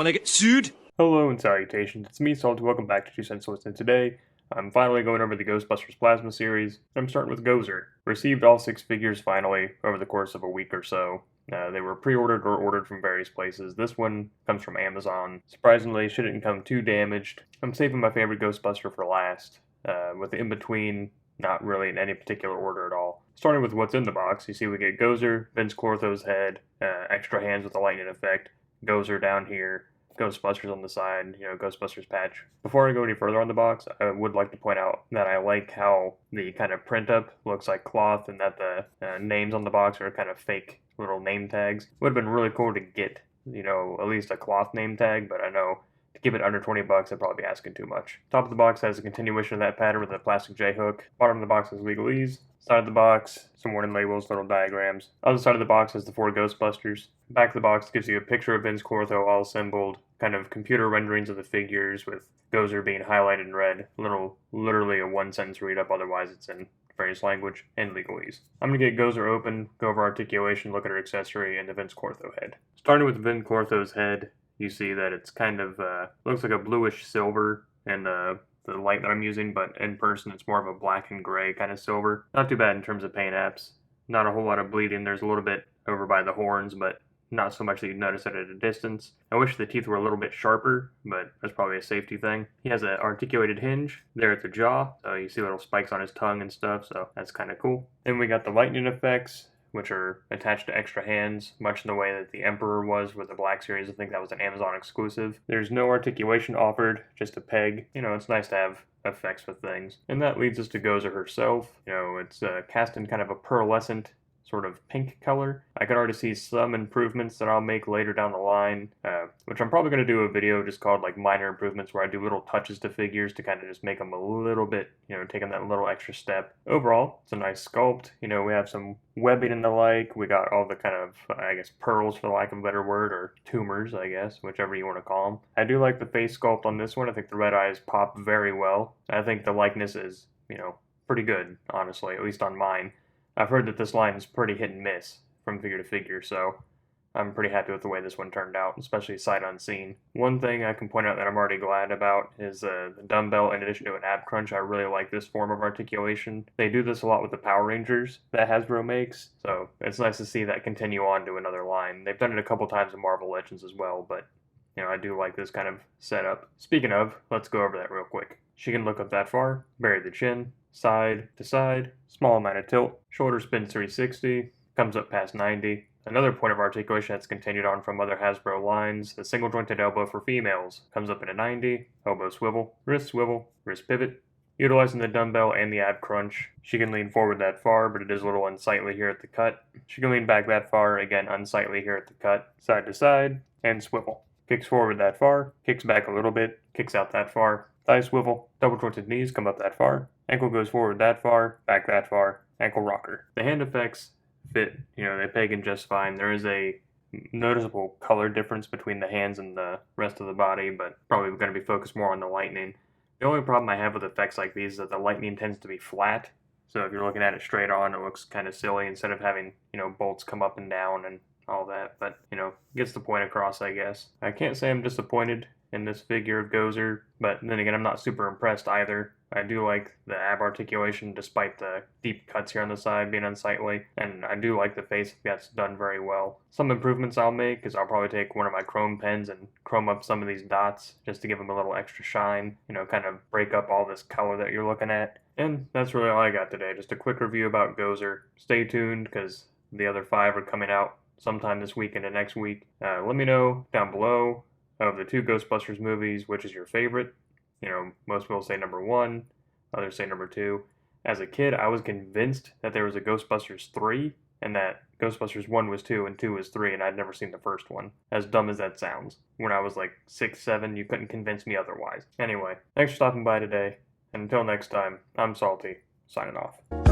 Wanna get sued? Hello and salutations, it's me, Salt. Welcome back to 2 Cents List, and today I'm finally going over the Ghostbusters Plasma series. I'm starting with Gozer. Received all 6 figures finally over the course of a week or so. They were pre-ordered or ordered from various places. This one comes from Amazon. Surprisingly, shouldn't come too damaged. I'm saving my favorite Ghostbuster for last, with the in-between not really in any particular order at all. Starting with what's in the box, you see we get Gozer, Vince Clortho's head, extra hands with the lightning effect, Gozer down here, Ghostbusters on the side, Ghostbusters patch. Before I go any further on the box, I would like to point out that I like how the kind of print up looks like cloth and that the names on the box are kind of fake little name tags. Would have been really cool to get, at least a cloth name tag, but I know to give it under 20 bucks, I'd probably be asking too much. Top of the box has a continuation of that pattern with a plastic J-hook. Bottom of the box has legalese. Side of the box, some warning labels, little diagrams. Other side of the box has the 4 Ghostbusters. Back of the box gives you a picture of Vince Clortho all assembled, kind of computer renderings of the figures with Gozer being highlighted in red. Literally a 1-sentence read up, otherwise it's in various language and legalese. I'm going to get Gozer open, go over articulation, look at her accessory, and the Vince Clortho head. Starting with Vince Clortho's head, you see that it's kind of, looks like a bluish silver, and the light that I'm using, but in person it's more of a black and gray kind of silver. Not too bad in terms of paint apps. Not a whole lot of bleeding. There's a little bit over by the horns, but not so much that you'd notice it at a distance. I wish the teeth were a little bit sharper, but that's probably a safety thing. He has an articulated hinge there at the jaw, so you see little spikes on his tongue and stuff, so that's kind of cool. Then we got the lightning effects, which are attached to extra hands, much in the way that the Emperor was with the Black Series. I think that was an Amazon exclusive. There's no articulation offered, just a peg. It's nice to have effects with things. And that leads us to Gozer herself. It's cast in kind of a pearlescent sort of pink color. I could already see some improvements that I'll make later down the line, which I'm probably going to do a video just called like minor improvements, where I do little touches to figures to kind of just make them a little bit, take them that little extra step. Overall, it's a nice sculpt. We have some webbing and the like. We got all the kind of, I guess, pearls for lack of a better word, or tumors, I guess, whichever you want to call them. I do like the face sculpt on this one. I think the red eyes pop very well. I think the likeness is, pretty good, honestly, at least on mine. I've heard that this line is pretty hit and miss from figure to figure, so I'm pretty happy with the way this one turned out, especially sight unseen. One thing I can point out that I'm already glad about is the dumbbell in addition to an ab crunch. I really like this form of articulation. They do this a lot with the Power Rangers that Hasbro makes, so it's nice to see that continue on to another line. They've done it a couple times in Marvel Legends as well, but I do like this kind of setup. Speaking of, let's go over that real quick. She can look up that far, bury the chin, side to side, small amount of tilt, shoulder spins 360, comes up past 90. Another point of articulation that's continued on from other Hasbro lines, the single jointed elbow for females, comes up into 90, elbow swivel, wrist pivot. Utilizing the dumbbell and the ab crunch, she can lean forward that far, but it is a little unsightly here at the cut. She can lean back that far, again unsightly here at the cut, side to side, and swivel. Kicks forward that far, kicks back a little bit, kicks out that far, thigh swivel, double jointed knees come up that far, ankle goes forward that far, back that far, ankle rocker. The hand effects fit, they peg in just fine. There is a noticeable color difference between the hands and the rest of the body, but probably going to be focused more on the lightning. The only problem I have with effects like these is that the lightning tends to be flat, so if you're looking at it straight on, it looks kind of silly instead of having, bolts come up and down and all that, but, gets the point across, I guess. I can't say I'm disappointed in this figure of Gozer, but then again, I'm not super impressed either. I do like the ab articulation despite the deep cuts here on the side being unsightly, and I do like the face. That's done very well. Some improvements I'll make is I'll probably take one of my chrome pens and chrome up some of these dots just to give them a little extra shine, kind of break up all this color that you're looking at. And that's really all I got today. Just a quick review about Gozer. Stay tuned because the other 5 are coming out sometime this week and the next week. Let me know down below of the 2 Ghostbusters movies, which is your favorite. Most people say number 1, others say number 2. As a kid, I was convinced that there was a Ghostbusters 3, and that Ghostbusters 1 was 2 and 2 was 3, and I'd never seen the first one. As dumb as that sounds. When I was like 6, 7, you couldn't convince me otherwise. Anyway, thanks for stopping by today, and until next time, I'm Salty, signing off.